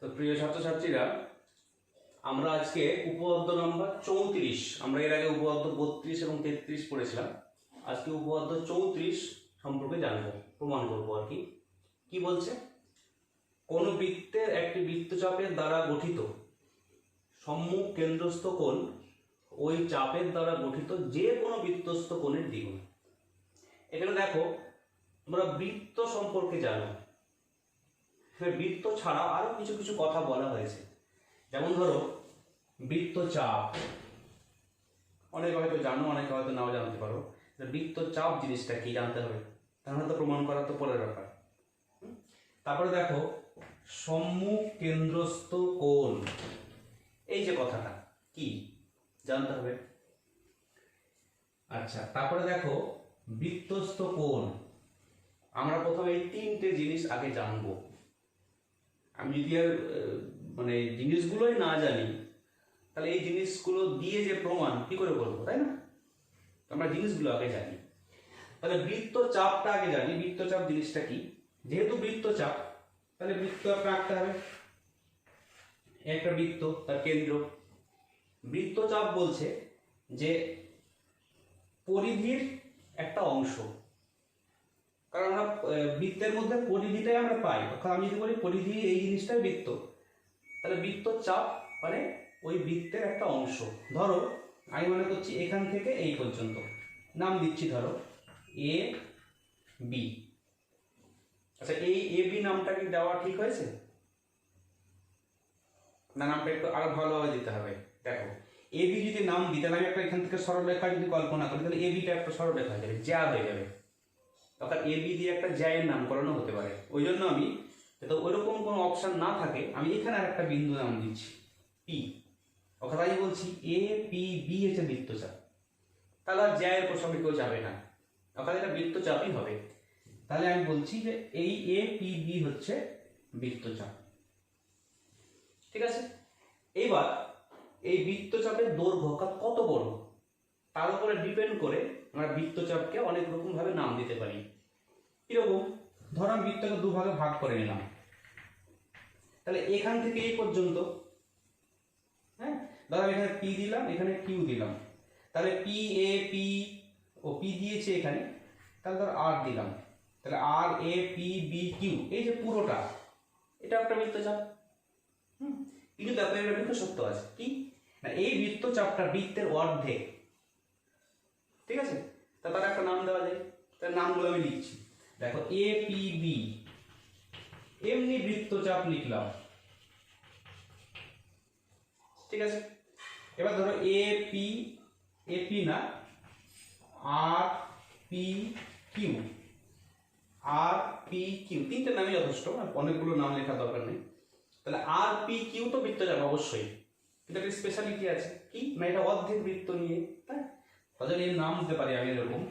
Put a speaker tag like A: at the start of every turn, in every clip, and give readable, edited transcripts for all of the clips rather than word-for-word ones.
A: তো প্রিয় ছাত্রছাত্রীরা, আমরা আজকে উপপাদ্য নাম্বার 34, আমরা এর আগে উপপাদ্য 32 এবং 33 পড়েছিলাম। আজকে উপপাদ্য 34 সম্পর্কে জানবো, প্রমাণ করবো আর কি। কি বলছে? কোন বৃত্তের একটি বৃত্তচাপের দ্বারা গঠিত সম্মুখ কেন্দ্রস্থ কোণ ওই চাপের দ্বারা গঠিত যে কোনো বৃত্তস্থ কোণের দ্বিগুণ। এখানে দেখো, তোমরা বৃত্ত সম্পর্কে জানো, বৃত্ত ছাড়া আরো কিছু কিছু কথা বলা হয়েছে। যেমন ধরো বৃত্তচাপ, অনেকে হয়তো জানো, অনেকে হয়তো নাও জানতে পারো। বৃত্তচাপ জিনিসটা কি জানতে হবে, তাহলে তো প্রমাণ করা তো পরের ব্যাপার। তারপরে দেখো সম্মুখ কেন্দ্রস্থ কোণ, এই যে কথাটা কি জানতে হবে। আচ্ছা, তারপরে দেখো বৃত্তস্থ কোণ। আমরা প্রথমে এই তিনটে জিনিস আগে জানবো। আমি যদি আর মানে জিনিসগুলোই না জানি, তাহলে এই জিনিসগুলো দিয়ে যে প্রমাণ কি করে করবো, তাই না? আমরা জিনিসগুলো আগে জানি। তাহলে বৃত্তচাপটা আগে জানি। বৃত্তচাপ জিনিসটা কি? যেহেতু বৃত্তচাপ, তাহলে বৃত্তচাপ আঁকতে হবে। একটা বৃত্ত, তার কেন্দ্র। বৃত্তচাপ বলছে যে পরিধির একটা অংশ, কারণ আমরা বৃত্তের মধ্যে পরিধিটাই আমরা পাই। অর্থাৎ আমি যদি বলি পরিধি এই জিনিসটাই বৃত্ত, তাহলে বৃত্তচাপ মানে ওই বৃত্তের একটা অংশ। ধরো আমি মনে করছি এখান থেকে এই পর্যন্ত, নাম দিচ্ছি ধরো এ বি। আচ্ছা, এই এ বি নামটা কি দেওয়া ঠিক হয়েছে? না, নামটা একটু আরো ভালোভাবে দিতে হবে। দেখো, এ বি যদি নাম দিই, তাহলে আমি একটা এখান থেকে সরলরেখা যদি কল্পনা করি, তাহলে এ বিটা একটা সরলরেখা হয়ে যাবে, জ্যা হয়ে যাবে। অর্থাৎ এ বি দিয়ে একটা জ্যায়ের নামকরণও হতে পারে। ওই জন্য আমি, যাতে ওইরকম কোনো অপশন না থাকে, আমি এখানে আর একটা বিন্দু নাম দিচ্ছি পি। অর্থাৎ আমি বলছি এ পি বি হচ্ছে বৃত্তচাপ। তাহলে আর জ্যায়ের প্রসঙ্গে কেউ যাবে না, অর্থাৎ এটা বৃত্তচাপই হবে। তাহলে আমি বলছি যে এই এ পি বি হচ্ছে বৃত্তচাপ। ঠিক আছে? এইবার এই বৃত্তচাপের দৈর্ঘ্য কত বড়, তার উপরে ডিপেন্ড করে আমরা বৃত্তচাপকে অনেক রকম ভাবে নাম দিতে পারি। কিরকম? ধরো আমি বৃত্তকে দুভাগে ভাগ করে নিলাম। তাহলে এখান থেকে এই পর্যন্ত, হ্যাঁ, ধরো আমি এখানে পি দিলাম, এখানে কিউ দিলাম। তাহলে P A P O P দিয়েছে এখানে, তাহলে ধর আর দিলাম। তাহলে R A P B Q, এই যে পুরোটা, এটা একটা বৃত্তচাপ। কিন্তু দেখো এর একটা সত্য আছে, কি না, এই বৃত্তচাপটা বৃত্তের অর্ধেক। ঠিক আছে? তা তার একটা নাম দেওয়া যায়। তার নামগুলো আমি লিখছি। দেখো এ পি বি, এমনি বৃত্তচাপ লিখলাম। ঠিক আছে? এবার ধরো এ পি না, আর পি কিউ, আর পি কিউ, তিনটে নামই যথেষ্ট, অনেকগুলো নাম লেখার দরকার নেই। তাহলে আর পি কিউ তো বৃত্তচাপ অবশ্যই, কিন্তু একটা স্পেশালিটি আছে, কি না, এটা অর্ধেক বৃত্ত নিয়ে, তাই তাদের এর নাম দিতে পারি আমি এরকম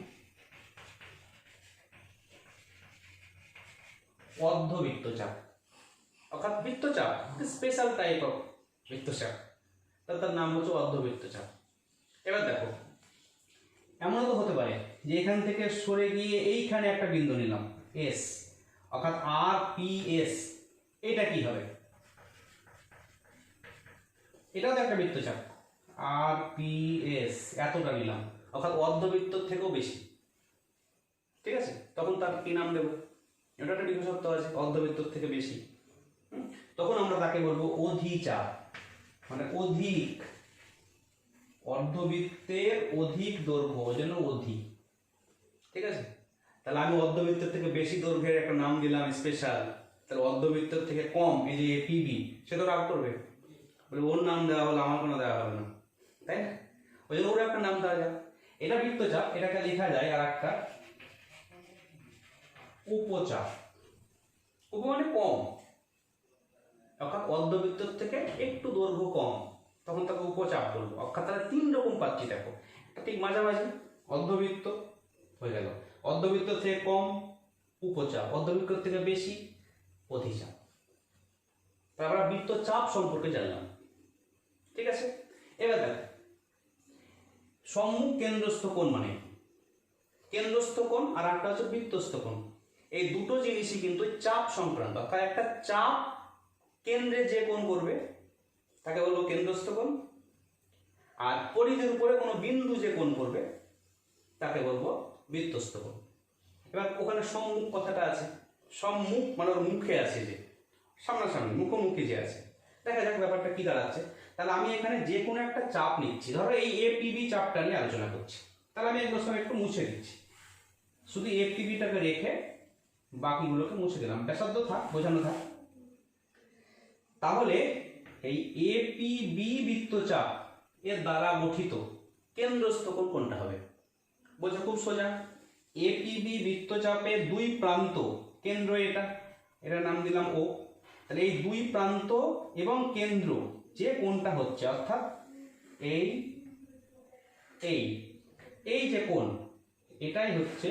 A: অর্ধবৃত্তচাপ। অর্থাৎ বৃত্তচাপ স্পেশাল টাইপ অফ বৃত্তচাপ, তার নাম হচ্ছে অর্ধবৃত্তচাপ। এবার দেখো, এমন তো হতে পারে যে এখান থেকে সরে গিয়ে এইখানে একটা বিন্দু নিলাম এস, অর্থাৎ আর পি এস, এটা কি হবে? এটাও তো একটা বৃত্তচাপ, আর পি এস এতটা নিলাম, অর্থাৎ অর্ধবৃত্তর থেকেও বেশি। ঠিক আছে? তখন তার কি নাম দেবো? এটা একটা বিশেষত্ব আছে, অর্ধবৃত্তর থেকে বেশি। তখন আমরা তাকে বলবো অধিচাপ, মানে অধিক, অর্ধবৃত্তের অধিক দৈর্ঘ্য, ওই জন্য অধিক। ঠিক আছে? তাহলে আমি অর্ধবৃত্তের থেকে বেশি দৈর্ঘ্যের একটা নাম দিলাম স্পেশাল। তাহলে অর্ধবৃত্তের থেকে কম, এই যে পিবি, সে তো রাগ করবে, বলে ওর নাম দেওয়া হলো, আমার কোনো দেওয়া হবে না, তাই না? ওই জন্য ওর একটা নাম দেওয়া যায়। এটা বৃত্তচাপ, এটাকে লেখা যায় আর একটা উপচাপ। উপ মানে কম, অর্থাৎ অর্ধবৃত্তের থেকে একটু দৈর্ঘ্য কম, তখন তাকে উপচাপ বলবো। অর্থাৎ তারা তিন রকম পাচ্ছি, দেখো ঠিক মাঝামাঝি, অর্ধবৃত্ত হয়ে গেল, অর্ধবৃত্ত থেকে কম উপচাপ, অর্ধবৃত্ত থেকে বেশি অধিচাপ। আমরা বৃত্তচাপ সম্পর্কে জানলাম। ঠিক আছে? এবার দেখো সম্মুখ কেন্দ্রস্থ কোণ, মানে কেন্দ্রস্থ কোণ আর একটা হচ্ছে বৃত্তস্থ কোণ। এই দুটো জিনিসই কিন্তু চাপ সংক্রান্ত, অর্থাৎ একটা চাপ কেন্দ্রে যে কোণ করবে তাকে বলবো কেন্দ্রস্থ কোণ, আর পরিধির উপরে কোনো বিন্দু যে কোণ করবে তাকে বলবো বৃত্তস্থ কোণ। এবার ওখানে সম্মুখ কথাটা আছে, সম্মুখ মানে ওর মুখে আছে, যে সামনাসামনি মুখোমুখি যে আছে। দেখা যাক ব্যাপারটা কি দাঁড়াচ্ছে। তাহলে আমি এখানে যে কোনো একটা চাপ নিচ্ছি, ধরো এই এপিবি চাপটা নিয়ে আলোচনা করছি, তাহলে আমি এগুলো সব একটু মুছে দিচ্ছি, শুধু এপিবিটাকে রেখে বাকিগুলোকে মুছে দিলাম, ব্যাসার্ধ থাক, বোঝানো থাক। তাহলে এই এপিবি বৃত্তচাপ এর দ্বারা গঠিত কেন্দ্রস্থ কোণ কোনটা হবে? বলছে খুব সোজা, এপিবি বৃত্তচাপের দুই প্রান্ত কেন্দ্র, এটার নাম দিলাম ও। তাহলে এই দুই প্রান্ত এবং কেন্দ্র যে কোণটা হচ্ছে, অর্থাৎ এই এই এই যে কোণ, এটাই হচ্ছে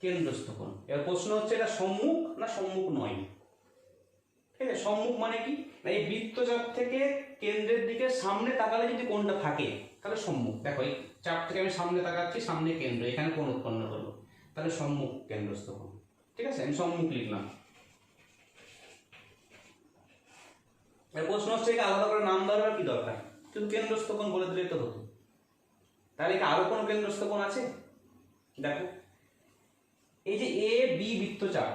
A: কেন্দ্রস্থ কোণ। এবার প্রশ্ন হচ্ছে এটা সম্মুখ না সম্মুখ নয়। ঠিক আছে, সম্মুখ মানে কি? না এই বৃত্তচাপ থেকে কেন্দ্রের দিকে সামনে তাকালে যদি কোণটা থাকে তাহলে সম্মুখ। দেখো এই চাপ থেকে আমি সামনে তাকাচ্ছি, সামনে কেন্দ্র, এখানে কোণ উৎপন্ন করলো, তাহলে সম্মুখ কেন্দ্রস্থ কোণ। ঠিক আছে, আমি সম্মুখ লিখলাম। প্রশ্ন হচ্ছে কি আলাদা করে নাম দেওয়ার কি দরকার, শুধু কেন্দ্রস্থ কোণ বলে দিলেই তো হতো। তাহলে কি আরো কোনো কেন্দ্রস্থ কোণ আছে? দেখো এই যে এ বি বৃত্তচাপ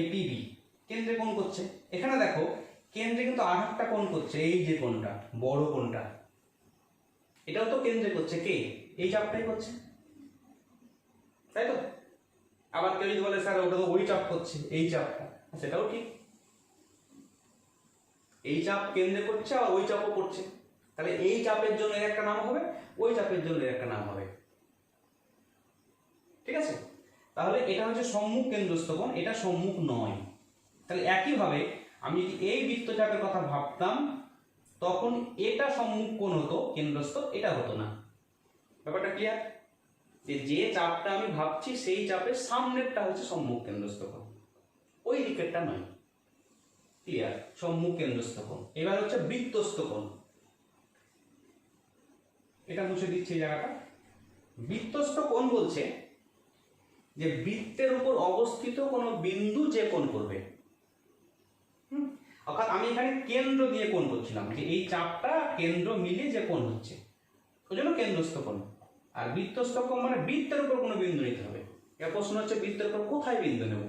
A: এপিবি কেন্দ্রে কোণ করছে, এখানে দেখো কেন্দ্রে কিন্তু আর একটা কোণ করছে, এই যে কোণটা বড় কোণটা, এটাও তো কেন্দ্রে করছে, কে? এই চাপটাই করছে, তাই তো? আবার কেউ যদি বলে স্যার ওটা তো ওই চাপ করছে, এই চাপটা, সেটাও ঠিক। এই চাপ কেন্দ্রে করছে আর ওই চাপও করছে, তাহলে এই চাপের জন্য এর একটা নাম হবে, ওই চাপের জন্য এর একটা নাম হবে। ঠিক আছে, তাহলে এটা হচ্ছে সম্মুখ কেন্দ্রস্থ কোণ, এটা সম্মুখ নয়। তাহলে একইভাবে আমি যদি এই বৃত্তচাপের কথা ভাবতাম তখন এটা সম্মুখ কোণ হতো, কেন্দ্রস্থ এটা হতো না। ব্যাপারটা ক্লিয়ার? যে চাপটা আমি ভাবছি সেই চাপের সামনেরটা হচ্ছে সম্মুখ কেন্দ্রস্থ কোণ, ওই দিকেরটা নয়। ক্লিয়ার? সম্মুখ কেন্দ্রস্থ কোণ। এবার হচ্ছে বৃত্তস্থ কোণ, এটা মুছে দিচ্ছি এই জায়গাটা। বৃত্তস্থ কোণ বলছে যে বৃত্তের উপর অবস্থিত কোনো বিন্দু যে কোণ করবে। অর্থাৎ আমি এখানে কেন্দ্র দিয়ে কোণ করছিলাম, যে এই চাপটা কেন্দ্র মিলে যে কোণ হচ্ছে, ওই জন্য কেন্দ্রস্থ কোণ। আর বৃত্তস্থ কোণ মানে বৃত্তের উপর কোনো বিন্দু নিতে হবে। এর প্রশ্ন হচ্ছে বৃত্তের উপর কোথায় বিন্দু নেব?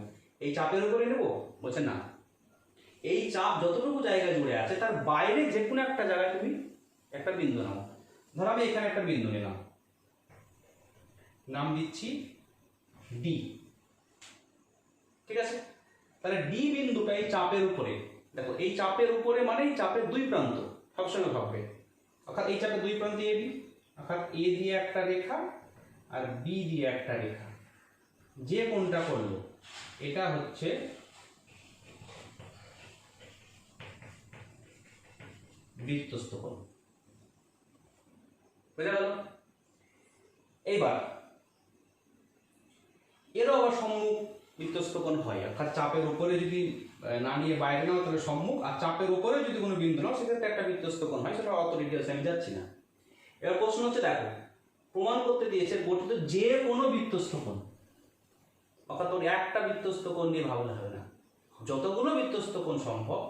A: এই চাপের উপরে নেব? বলছে না, এই চাপ যতটুকু জায়গা জুড়ে আছে তার বাইরে যে কোনো একটা জায়গায় তুমি একটা বিন্দু নাও। ধরো আমি এখানে একটা বিন্দু নিলাম, নাম দিচ্ছি ডি। ঠিক আছে, তাহলে ডি বিন্দুটা এই চাপের উপরে, দেখো এই চাপের উপরে মানে এই চাপের দুই প্রান্ত সবসময় ভাববে, অর্থাৎ এই চাপের দুই প্রান্ত এ বি, অর্থাৎ এ দিয়ে একটা রেখা আর বি দিয়ে একটা রেখা, যে কোণটা করলো এটা হচ্ছে বৃত্তস্থ কোণ। বুঝা গেল? এইবার এরও আবার সম্মুখ বৃত্তস্থ কোণ হয়, অর্থাৎ চাপের উপরে যদি না নিয়ে বাইরে নাও তাহলে সম্মুখ, আর চাপের উপরে যদি কোনো বিন্দু নাও সেক্ষেত্রে একটা বৃত্তস্থ কোণ হয়, সেটা অত ডিটেলস আমি যাচ্ছি না। এবার প্রশ্ন হচ্ছে দেখো প্রমাণ করতে দিয়েছে গঠিত যে কোনো বৃত্তস্থ কোণ, অর্থাৎ ওর একটা বৃত্তস্থ কোণ নিয়ে ভাবলে হবে না, যতগুলো বৃত্তস্থ কোণ সম্ভব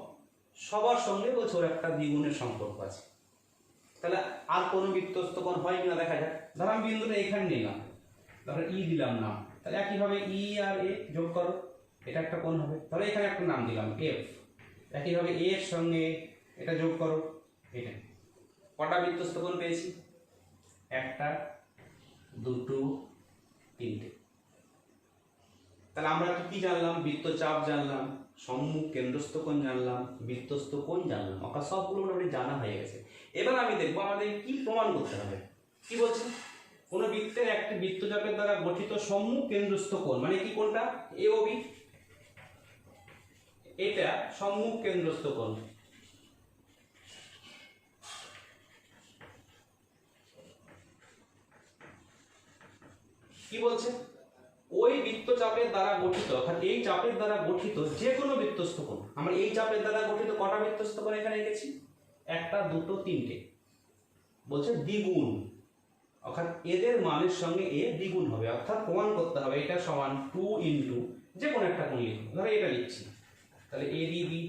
A: সবার সঙ্গে বলছে ওর একটা দ্বিগুণের সম্পর্ক আছে। তাহলে আর কোনো বৃত্তস্থ কোণ হয় কিনা দেখা যাক। ধরো আমি বিন্দুটা এখানে নিলাম, ধরো ই দিলাম নাম, তাহলে একইভাবে ই আর এ যোগ করো, এটা একটা কোণ হবে। তাহলে এখানে একটা নাম দিলাম এফ, একইভাবে এ এর সঙ্গে এটা যোগ করো, এটা। কটা বৃত্তস্থ কোণ পেয়েছি? একটা, দুটো, তিনটে। তাহলে আমরা কি জানলাম? বৃত্তচাপ জানলাম, সম্মুখ কেন্দ্রস্থ কোণ জানলাম, বৃত্তস্থ কোণ জানলাম, অর্থাৎ সবগুলো মোটামুটি জানা হয়ে গেছে। এবার আমি দেখবো আমাদের কি প্রমাণ করতে হবে। কি বলছে? কোনো বৃত্তের একটি বৃত্তচাপের দ্বারা গঠিত সম্মুখ কেন্দ্রস্থ কোণ মানে কি কোণটা? এ ও বি, এটা সম্মুখ কেন্দ্রস্থ কোণ। কি বলছে? ওই বৃত্তচাপের দ্বারা গঠিত, অর্থাৎ এই চাপের দ্বারা গঠিত যে কোনো বৃত্তস্থ কোণ। আমরা এই চাপের দ্বারা গঠিত কটা বৃত্তস্থ কোণ এখানে এঁকেছি? একটা, দুটো, তিনটে। বলছে দ্বিগুণ, অর্থাৎ এদের মানের সঙ্গে এ দ্বিগুণ হবে, অর্থাৎ প্রমাণ করতে হবে এটা সমান 2 ইন্টু যে কোনো একটা কোণ লিখব, ধরো এটা লিখছি, তাহলে এডিবি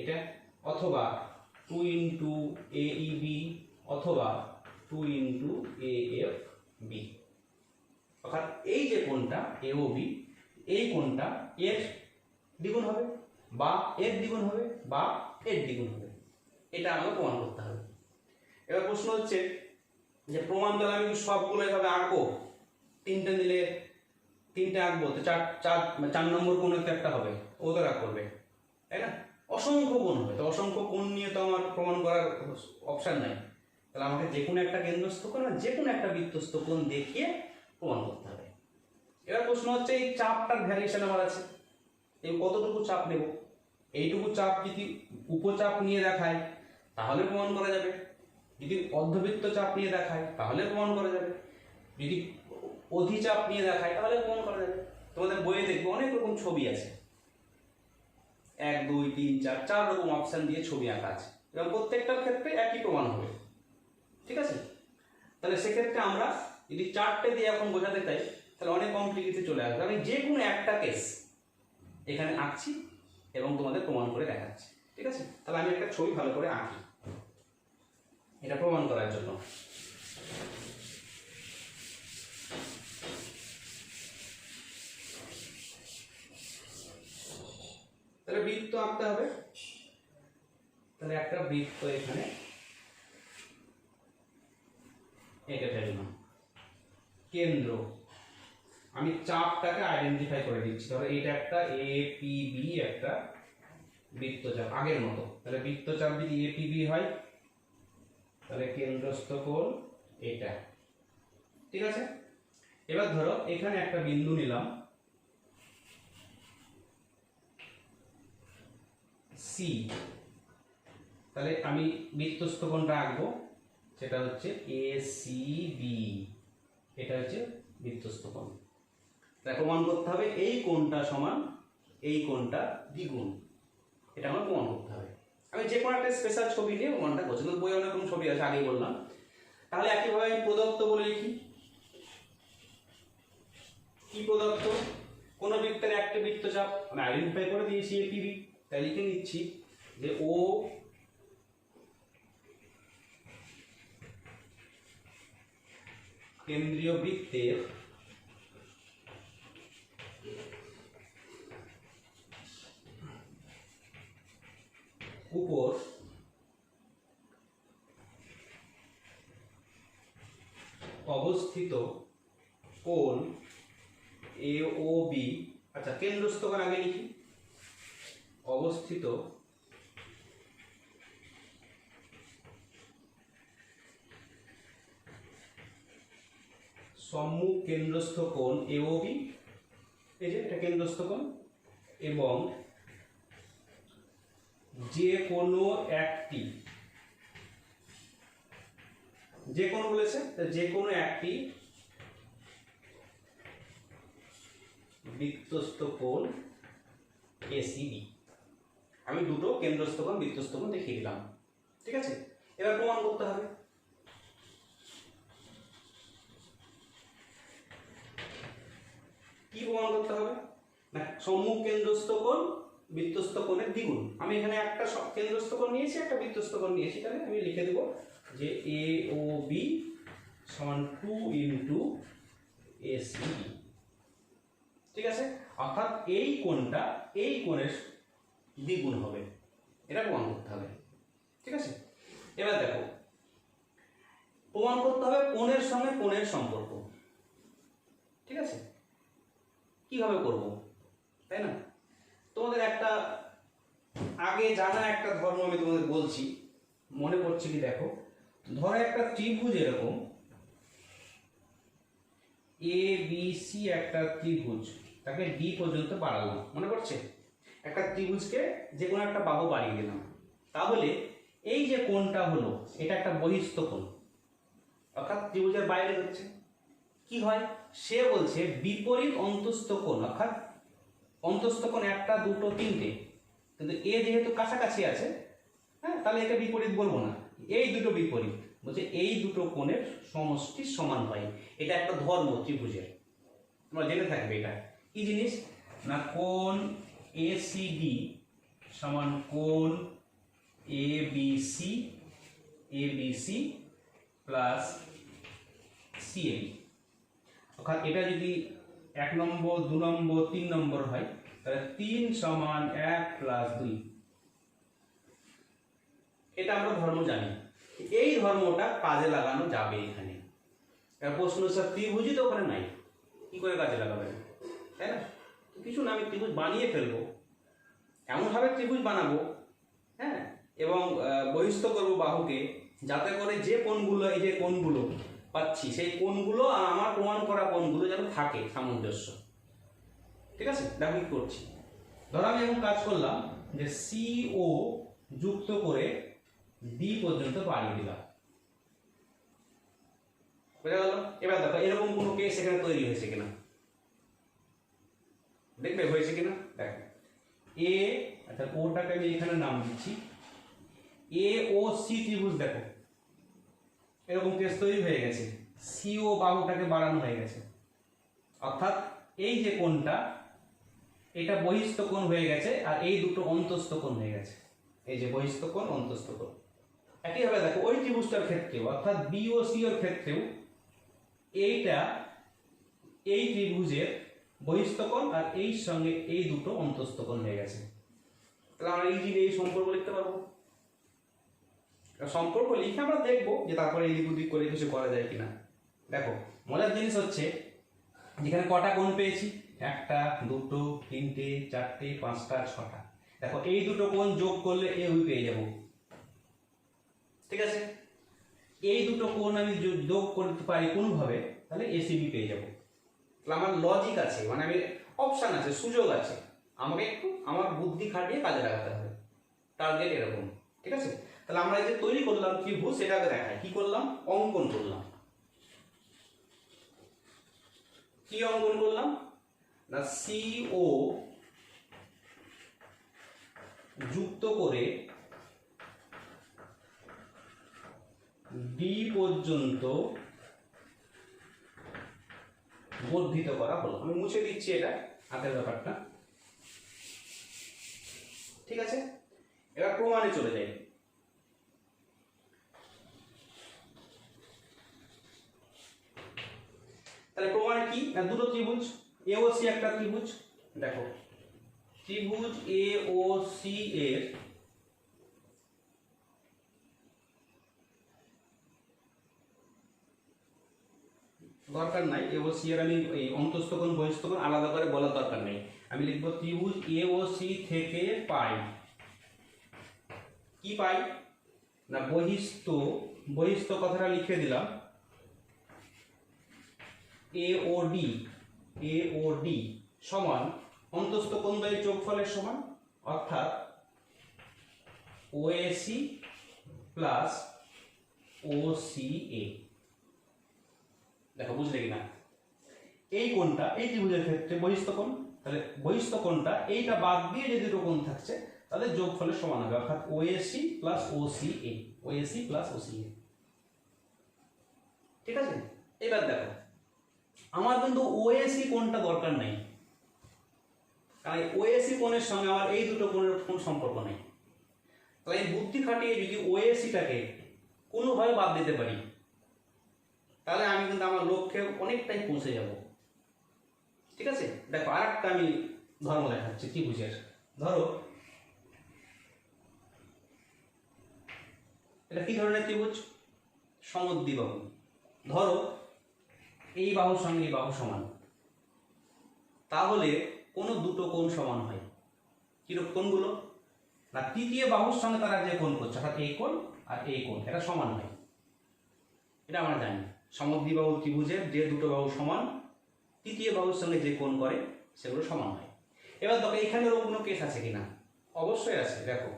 A: এটা, অথবা 2 ইন্টু এইবি, অথবা 2 ইন্টু এএফবি। অর্থাৎ এই যে কোণটা এওবি, এই কোণটা এর দ্বিগুণ হবে, বা এর দ্বিগুণ হবে, বা এর দ্বিগুণ হবে, এটা আমাকে প্রমাণ করতে হবে। এবার প্রশ্ন হচ্ছে যে প্রমাণ দ্বারা আমি সবগুলো এভাবে আঁকবো, তিনটে নিলে তিনটে আঁকবো, তো চার নম্বর কোণ তো একটা হবে, ও তো রাগ করবে, তাই না? অসংখ্য কোণ হবে, তো অসংখ্য কোণ নিয়ে তো আমার প্রমাণ করার অপশন নাই, তাহলে আমাকে যে কোনো একটা কেন্দ্রস্থ কোণ আর যে কোনো একটা বৃত্তস্থ কোণ দেখিয়ে প্রমাণ করতে হবে। এবার প্রশ্ন হচ্ছে এই চাপটার ভ্যারিয়েশন আমার আছে, এই কতটুকু চাপ নেব, এইটুকু চাপ যদি উপচাপ নিয়ে দেখায় তাহলে প্রমাণ করা যাবে, যদি অর্ধবৃত্ত চাপ নিয়ে দেখায় তাহলে প্রমাণ করা যাবে, যদি অধিচাপ নিয়ে দেখায় তাহলে প্রমাণ করা যাবে। তোমাদের বইয়ে দেখবে অনেক রকম ছবি আছে, 1 2 3 4 4 রকম অপশন দিয়ে ছবি আঁকা আছে, এবং প্রত্যেকটার ক্ষেত্রে একই প্রমাণ হবে, ঠিক আছে? তাহলে সেক্ষেত্রে আমরা যদি চারটে দিয়ে এখন বোঝাতে চাই তাহলে অনেক কমপ্লিকেটে চলে আসবে। আমি যে কোনো একটা কেস এখানে আঁকছি এবং তোমাদের প্রমাণ করে দেখাচ্ছি, ঠিক আছে? তাহলে আমি একটা ছবি ভালো করে আঁকি এটা প্রমাণ করার জন্য। তাহলে বৃত্ত আঁকতে হবে, তাহলে একটা বৃত্ত এখানে এঁকে ফেললাম, কেন্দ্র আমি চাপটাকে আইডেন্টিফাই করে দিচ্ছি, ধরো এটা একটা এপিবি একটা বৃত্তচাপ আগের মতো, তাহলে বৃত্তচাপ যদি এপিবি হয় তাহলে কেন্দ্রস্থ কোণ এটা, ঠিক আছে? এবার ধরো এখানে একটা বিন্দু নিলাম সি, তাহলে আমি বৃত্তস্থ কোণটা আঁকবো, সেটা হচ্ছে এসিবি, এটা হচ্ছে বৃত্তস্থ কোণ। তাই প্রমাণ করতে হবে এই কোণটা সমান এই কোণটা দ্বিগুণ, এটা আমার প্রমাণ করতে হবে। আমি যে কোনো একটা স্পেশাল ছবি নিয়ে প্রমাণটা করছি, তো বই অনেক রকম ছবি আছে আগেই বললাম। তাহলে একইভাবে আমি প্রদত্ত বলে লিখি, কি প্রদত্ত? কোন বৃত্তের একটা বৃত্তচাপ আমি আইডেন্টিফাই করে দিয়েছি এপিবি, তাই লিখে নিচ্ছি যে ও কেন্দ্রীয় বৃত্তের উপর অবস্থিত কোণ এওবি, আচ্ছা কেন্দ্রস্থ কোণ আগে লিখি, অবস্থিত সম্মুখ কেন্দ্রস্থ কোণ এওবি, এই যে এটা কেন্দ্রস্থ কোণ, এবং যে কোনো একটি, যে কোনো বলেছে যে কোনো একটি বৃত্তস্থ কোণ এসিবি, আমি দুটো কেন্দ্রস্থ কোণ বৃত্তস্থ কোণ দেখিয়ে দিলাম, ঠিক আছে? এবার প্রমাণ করতে হবে। কি প্রমাণ করতে হবে না, সম্মুখ কেন্দ্রস্থ কোণ বৃত্তস্থ কোণের দ্বিগুণ। আমি এখানে একটা কেন্দ্রস্থ কোণ নিয়েছি, একটা বৃত্তস্থ কোণ নিয়েছি, তাহলে আমি লিখে দেব যে এ ও বি সমান 2 ইন্টু এসিবি, ঠিক আছে? অর্থাৎ এই কোণটা এই কোণের দ্বিগুণ হবে, এটা প্রমাণ করতে হবে, ঠিক আছে? এবার দেখো প্রমাণ করতে হবে কোণের সঙ্গে কোণের সম্পর্ক, ঠিক আছে? কিভাবে করব, তাই না? তোমাদের একটা আগে জানা একটা ধর্ম আমি তোমাদের বলছি, মনে পড়ছে কি দেখো, ধরো একটা ত্রিভুজ এরকম এ বি সি, একটা ত্রিভুজ, তাকে ডি পর্যন্ত বাড়ালাম, মনে পড়ছে? একটা ত্রিভুজকে যে কোনো একটা বাহু বাড়িয়ে দিলাম, তাহলে এই যে কোণটা হলো এটা একটা বহিস্থ কোণ, অর্থাৎ ত্রিভুজের বাইরে হচ্ছে। কি হয়, সে বলছে বিপরীত অন্তস্থ কোণ, অর্থাৎ অন্তস্থ কোণ একটা দুটো তিনটে, কিন্তু এ যেহেতু কাছাকাছি আছে, হ্যাঁ, তাহলে একে বিপরীত বলবো না, এই দুটো বিপরীত, বলছে এই দুটো কোণের সমষ্টি সমান হয়। এটা একটা ধর্ম ত্রিভুজের, তোমরা জেনে থাকবে। এটা কি জিনিস না, কোণ এসিডি সমান কোণ এবিসি এবিসি প্লাস সিএবি। অর্থাৎ এটা যদি 1 নম্বর 2 নম্বর 3 নম্বর হয় তাহলে 3 সমান 1 প্লাস 2। এটা আমরা ধর্ম জানি। এই ধর্মটা কাজে লাগানো যাবে এখানে। প্রশ্ন স্যার ত্রিভুজই তো ওখানে নাই, কি করে কাজে লাগাবেন, তাই না? কিছু না, আমি ত্রিভুজ বানিয়ে ফেলবো, এমনভাবে ত্রিভুজ বানাবো, হ্যাঁ, এবং বহিস্থ করবো বাহুকে, যাতে করে যে কোণগুলো, এই যে কোণগুলো পাচ্ছি সেই কোণগুলো আর আমার প্রমাণ করা কোণগুলো যেন থাকে সামঞ্জস্য। ঠিক আছে, দেখো কি করছি। ধরো আমি এখন কাজ করলাম যে সিও যুক্ত করে ডি পর্যন্ত বাড়িয়ে দিলাম, বোঝা গেল? এবার দেখো এরকম কোনো কেস এখানে তৈরি হয়েছে কিনা, দেখবে হয়েছে কিনা। দেখো এ, আচ্ছা ওটাকে আমি এখানে নাম দিচ্ছি এ ও সি ত্রিভুজ। দেখো এরকম কেস তৈরি হয়ে গেছে, সিও বাহুটাকে বাড়ানো হয়ে গেছে, অর্থাৎ এই যে কোণটা এটা বহিস্থ কোণ হয়ে গেছে আর এই দুটো অন্তস্থ কোণ হয়ে গেছে। এই যে বহিস্থ কোণ অন্তস্থ কোণ। একইভাবে দেখো ওই ত্রিভুজটার ক্ষেত্রেও, অর্থাৎ বি ও সি এর ক্ষেত্রেও এইটা এই ত্রিভুজের বহিস্থ কোণ আর এই সঙ্গে এই দুটো অন্তস্থ কোণ হয়ে গেছে। তাহলে আমরা ইজিলি এই সম্পর্ক লিখতে পারবো। সম্পর্ক লিখে আমরা দেখবো যে তারপরে এদিক ওদিক করে কিছু করা যায় কিনা। দেখো মজার জিনিস হচ্ছে যেখানে কটা কোণ পেয়েছি, 1টা 2টো 3টে 4টে 5টা 6টা। দেখো এই দুটো কোণ যোগ করলে এ ওই পেয়ে যাব, ঠিক আছে? এই দুটো কোণ আমি যোগ করতে পারি কোনোভাবে, তাহলে এসিবি পেয়ে যাব। তাহলে আমার লজিক আছে, মানে আমি অপশান আছে, সুযোগ আছে, আমাকে একটু আমার বুদ্ধি খাটিয়ে কাজে লাগাতে হবে। টার্গেট এরকম, ঠিক আছে? তাহলে আমরা যে তৈরি করলাম ত্রিভুজ, সেটাকে দেখাই কি করলাম, অঙ্কন করলাম। কি অঙ্কন করলাম না, সিও যুক্ত করে ডি পর্যন্ত বর্ধিত করা হলো। আমি মুছে দিচ্ছি এটা হাতের ব্যাপারটা, ঠিক আছে? এবার প্রমাণে চলে যাই। তাহলে প্রমাণে কি না, দুটো ত্রিভুজ এ ও সি একটা ত্রিভুজ। দেখো ত্রিভুজ এ ও সি এর দরকার নাই, এ ও সি এর আমি এই অন্তস্থ কোণ বহিস্থ কোণ আলাদা করে বলার দরকার নেই। আমি লিখব ত্রিভুজ এ ও সি থেকে পাই, কি পাই না, বহিস্থ কথাটা লিখে দিলাম এ ও ডি সমান অন্তস্থ কোণ দ্বয়ের যোগফলের সমান, অর্থাৎ ওএসি প্লাস ওসিএ। দেখো বুঝলে কিনা, এই কোণটা এই ত্রিভুজের ক্ষেত্রে বহিস্থ কোণ, তাহলে বহিস্থ কোণটা এইটা বাদ দিয়ে যে দুটো কোণ থাকছে তাদের যোগফলের সমান হবে, অর্থাৎ OAC plus OCA, OAC plus OCA. ঠিক আছে? এবার দেখো আমার কিন্তু ওএসি কোণটা দরকার নাই, কারণ ওএসি কোণের সঙ্গে আমার এই দুটো কোণের কোনো সম্পর্ক নেই। তাহলে এই বুদ্ধি খাটিয়ে যদি ওএসিটাকে কোনোভাবে বাদ দিতে পারি, তাহলে আমি কিন্তু আমার লক্ষ্যে অনেকটাই পৌঁছে যাব। ঠিক আছে? দেখো আরেকটা আমি ধর্ম দেখাচ্ছি ত্রিভুজের। ধরো এটা কি ধরনের ত্রিভুজ, সমদ্বিবাহু। ধরো এই বাহুর সঙ্গে এই বাহু সমান, তাহলে কোনো দুটো কোণ সমান হয়। কিরকম কোণগুলো না, তৃতীয় বাহুর সঙ্গে তারা যে কোণ করছে, অর্থাৎ এই কোণ আর এই কোণ, এটা সমান হয়। এটা আমরা জানি সমদ্বিবাহু ত্রিভুজের যে দুটো বাহু সমান, তৃতীয় বাহুর সঙ্গে যে কোণ করে সেগুলো সমান হয়। এবার দেখো এখানে ওরকম কোনো কেস আছে কিনা, অবশ্যই আছে। দেখো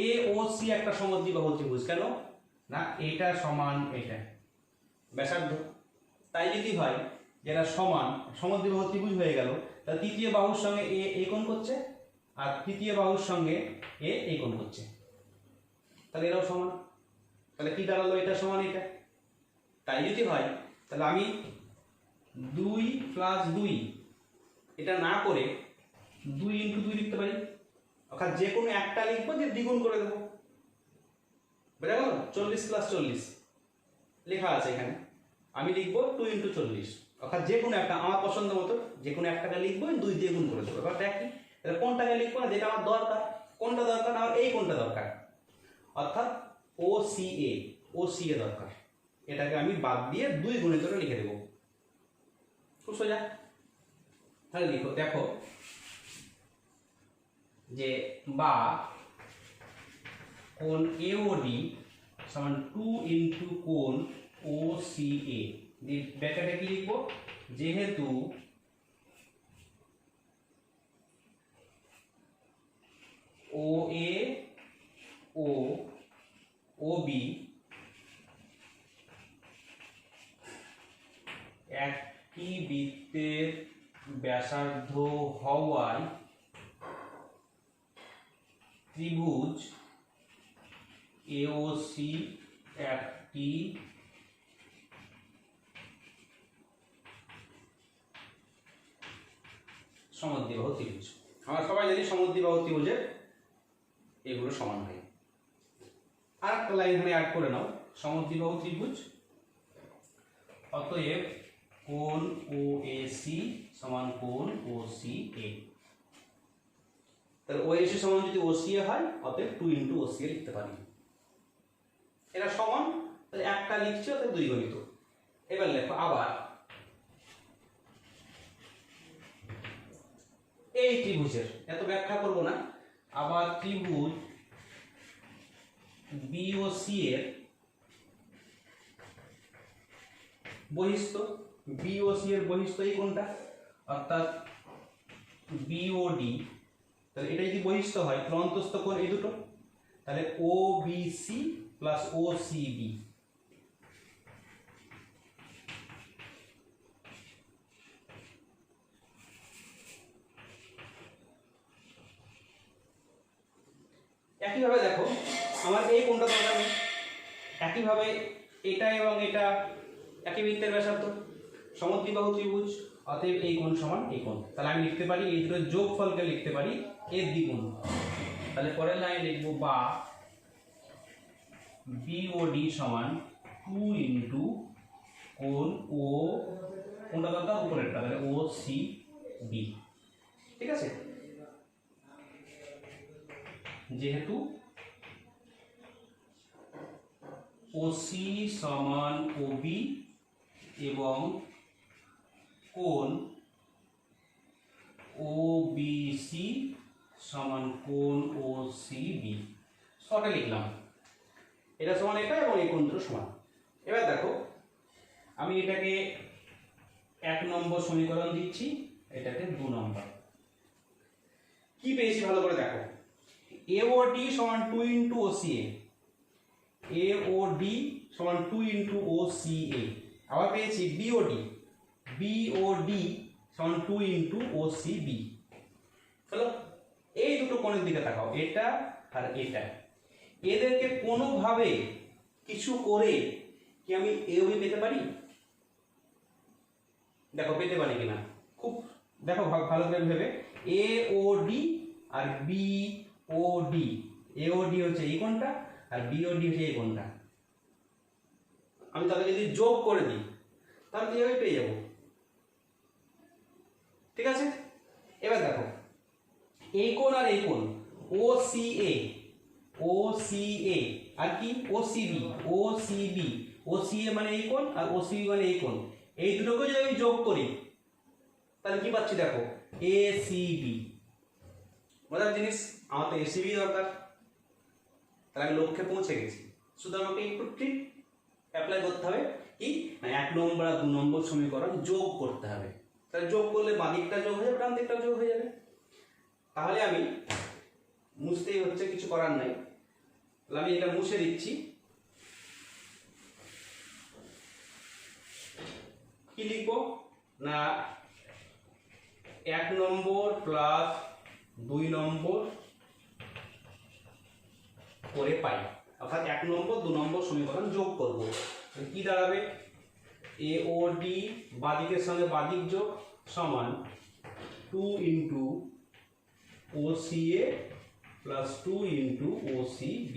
A: এ ও সি একটা সমদ্বিবাহু ত্রিভুজ, কেন না এটা সমান এটা ব্যাসার্ধ, তাই যদি হয় যেটা সমান সমদ্বিবাহু ত্রিভুজ হয়ে গেল, তাহলে তৃতীয় বাহুর সঙ্গে এ এই কোণ করছে আর তৃতীয় বাহুর সঙ্গে এ এই কোণ করছে, তাহলে এরাও সমান। তাহলে কি দাঁড়ালো, এটা সমান এটা। তাই যদি হয় তাহলে আমি 2 + 2 এটা না করে 2 × 2 লিখতে পারি, অর্থাৎ যে কোনো একটা লিখবো যে দ্বিগুণ করে দেবো। বুঝা গেল? 40 + 40 লেখা আছে এখানে, আমি লিখবো 2 × 40, অর্থাৎ যে কোনো একটা আমার পছন্দ মতো যে কোনো একটাকে লিখবো, 2 দিয়ে গুণ করে দেবো। ব্যাপারটা একই। তাহলে কোনটাকে লিখবো না, যেটা আমার দরকার। কোনটা দরকার? আমার এই কোনটা দরকার, অর্থাৎ OCA দরকার। এটাকে আমি বাদ দিয়ে 2 গুণিত করে লিখে দেবো, খুব সোজা। তাহলে লিখো, দেখো যে বা কোণ AOD সমান 2 × কোণ OCA। ব্র্যাকেটে কি লিখবো, যেহেতু OA ও OB একই বৃত্তের ব্যাসার্ধ হওয়ায় ত্রিভুজ AOC একটি সমদ্বিবাহু ত্রিভুজ। আমরা সবাই জানি সমদ্বিবাহু ত্রিভুজের এগুলো সমান হয়। আর একটা লাইন এখানে অ্যাড করে নাও, সমদ্বিবাহু ত্রিভুজ অতএব কোণ OAC সমান কোণ OCA। তাহলে OAC সমান যদি OCA হয়, অতএব 2 × OCA লিখতে পারি। এটা সমান, তাহলে একটা লিখছি, অতএব 2 গুণিত। এবার লেখো আবার এই ত্রিভুজের, এত ব্যাখ্যা করব না, আবার ত্রিভুজ BOC এর বহিস্থ, BOC এর বহিস্থ এই কোণটা, অর্থাৎ BOD। তাহলে এটা যদি বহিস্থ হয় তাহলে অন্তস্থ কোণ এই দুটো, তাহলে OBC + OCB। একইভাবে দেখো আমার এই কোণটা দরকার নেই, একইভাবে এটা এবং এটা একই বৃত্তের ব্যাসার্ধ, সমদ্বিবাহু ত্রিভুজ, অতএব এই কোণ সমান এই কোণ। তাহলে আমি লিখতে পারি এই দুটোর যোগফলকে লিখতে পারি এর দ্বিগুণ। তাহলে পরের লাইন লিখবো বা BOD সমান 2 × কোণ ও কোণটা দরকার উপরেরটা, তাহলে OCB। ঠিক আছে, যেহেতু OC সমান OB এবং কোণ OBC সমান কোণ OCB, শর্টে লিখলাম। এটা সমান এটা এবং এই কোণ দুটো সমান। এবার দেখো আমি এটাকে 1 নম্বর সমীকরণ দিচ্ছি, এটাকে 2 নম্বর। কি পেয়েছি ভালো করে দেখো, AOD সমান 2 × OCA, AOD সমান 2 × OCA। আবার পেয়েছি BOD সমান 2 × OCB। চলো এই দুটো কোণের দিকে তাকাও, এটা আর এটা, এদেরকে কোনোভাবে কিছু করে কি আমি AOB পেতে পারি? দেখো পেতে পারি কিনা, খুব দেখো ভালো করে ভেবে, AOD আর BOD, AOD হচ্ছে এই কোণটা আর BOD হচ্ছে এই কোণটা, আমি তাদের যদি যোগ করে দিই তাহলে এইভাবে পেয়ে যাব। ঠিক আছে, এবার দেখো এই কোণ আর এই কোণ OCA আর কি OCA মানে এই কোণ আর OCB মানে এই কোণ, এই দুটোকে যদি আমি যোগ করি তাহলে কি পাচ্ছি দেখো ACB। মজার জিনিস, আমার তো ACB দরকার, তাহলে আমি লক্ষ্যে পৌঁছে গেছি। শুধু আমাকে একটু ঠিক অ্যাপ্লাই করতে হবে, কি না 1 নম্বর আর 2 নম্বর সমীকরণ যোগ করতে হবে। তাহলে যোগ করলে বাঁ দিকটা যোগ হয়ে যাবে, ডান দিকটা যোগ হয়ে যাবে। তাহলে আমি মুছতেই হচ্ছে, কিছু করার নাই। তাহলে আমি এটা মুছে দিচ্ছি। কি লিখবো না 1 নম্বর + 2 নম্বর করে পাই, অর্থাৎ 1 নম্বর 2 নম্বর সমীকরণ যোগ করব। কি দাঁড়াবে? AOD বাদিকের সঙ্গে বাদিক যোগ সমান 2 into OCA plus 2 into OCB।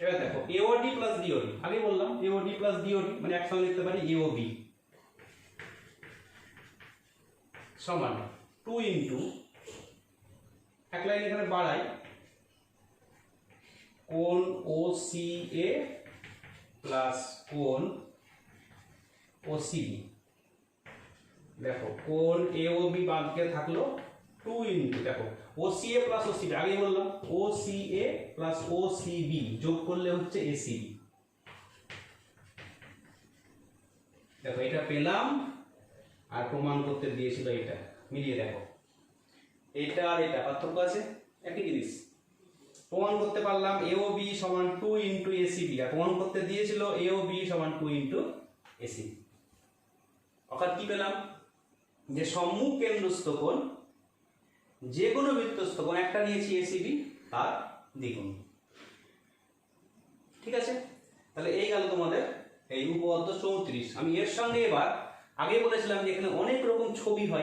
A: এবার দেখো AOD প্লাস DOD, আগে বললাম AOD প্লাস DOD মানে একসঙ্গে লিখতে পারি AOB সমান 2 ইন্টু, এক লাইন এখানে বাড়াই, কোণ OCA প্লাস কোণ OCB। দেখো কোণ AOB বাদকে থাকলো 2 ইন্টু, দেখো OCA প্লাস OCB আগে বললাম OCA প্লাস OCB যোগ করলে হচ্ছে ACB। দেখো এটা পেলাম আর প্রমাণ করতে দিয়েছিল এটা, মিলিয়ে দেখো এটা আর এটা পার্থক্য আছে, একই জিনিস। প্রমাণ করতে পারলাম AOB সমান 2 ইন্টু ACB, আর প্রমাণ করতে দিয়েছিল AOB সমান 2 ইন্টু ACB। অর্থাৎ কি পেলাম? যে সম্মুখ কেন্দ্রস্থ কোণ যে কোনো বৃত্তস্থ কোণ, একটা নিয়েছি ACB তার দ্বিগুণ। ঠিক আছে, তাহলে এই গেল তোমাদের এই উপপাদ্য 34। আমি এর সঙ্গে এবার আগে বলেছিলাম যে এখানে অনেক রকম ছবি হয়।